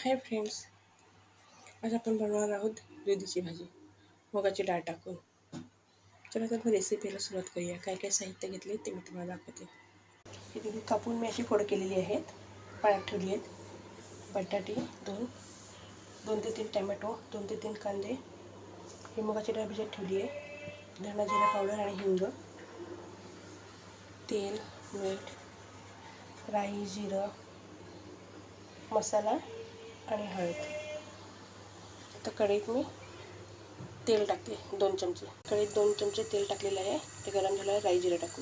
Hi friends, आज आपण बनवणार आहोत दुधीची भाजी मुगाची डाळ टाकून. चला तर रेसिपीला सुरुवात करूया. काय काय साहित्य घेतले ते मी तुम्हाला दाखवते. हे दुधी कापून मी अशी फोड केलेली आहेत, पाण्यात ठेवली आहेत. बटाटे 2 ते 3 टमॅटो, 2 ते 3 कांदे. ही मुगाची डाळ भिजत ठेवली आहे. धना जिरा पावडर आणि हिंग, तेल, मीठ, राई, जिरं, मसाला आणि हळद. आता कढईत मी तेल टाकते 2 चमचे. कढईत 2 चमचे तेल टाकलेलं आहे. ते गरम झाल्यावर राई जिरं टाकू.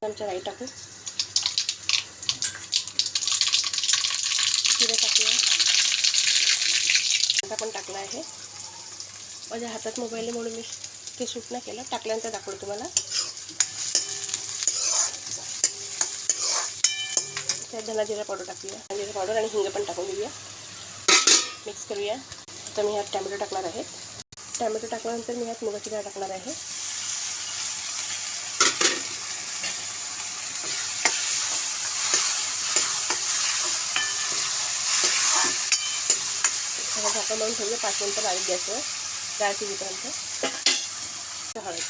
चमचा राई टाकू. जिरं टाकूया. कांदा पण टाकला आहे. माझ्या हातात मोबाईल आहे म्हणून मी ते शूट नाही केलं. टाकल्यानंतर दाखवलं तुम्हाला. त्यात धना जिरा पावडर टाकूया. जिरा पावडर आणि हिंग पण टाकून देऊया. मिक्स करूया. आता मी ह्यात टॅमॅटो टाकणार आहे. टॅमॅटो टाकल्यानंतर मी ह्यात मुगाची डाळ टाकणार आहे. झाकण लावून ठेवूया 5 मिनिटं बारीक गॅसवर डाळ शिजेपर्यंत. हळद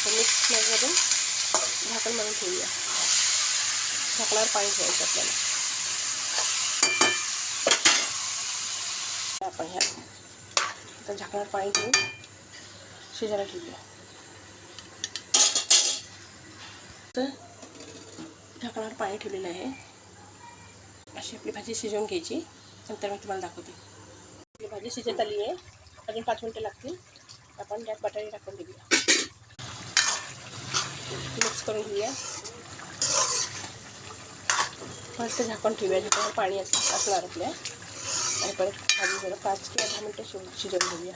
मिक्स करून झाकण मारून ठेवूया. झाकणावर पाणी ठेवायचं आपल्याला. आपण ह्या झाकणावर पाणी ठेवून शिजायला ठेवूया. तर झाकणावर पाणी ठेवलेलं आहे. अशी आपली भाजी शिजवून घ्यायची. नंतर मी तुम्हाला दाखवते. आपली भाजी शिजत आली आहे. अजून 5 मिनिटं लागतील. आपण त्यात बटाटे टाकून देऊया. मिक्स करून घेऊया. परत झाकण ठेवूया. झाकणावर पाणी असणार आपल्या. आणि परत भाजी जरा 5 किंवा 10 मिनिटं शिजवून घेऊया.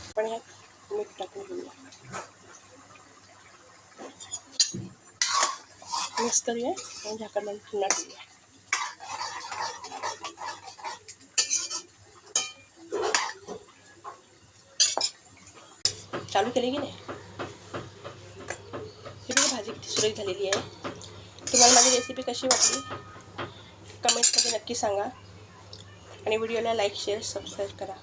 आपण ह्यात मीठ टाकून घेऊया. मिक्स करूया आणि झाकण लावून पुन्हा ठेवूया. चालू केली की नाही. ही भाजी किती सुरेख झालेली आहे. तुम्हाला माझी रेसिपी कशी वाटली कमेंटमध्ये नक्की सांगा. आणि व्हिडिओला लाईक, शेअर, सबस्क्राईब करा.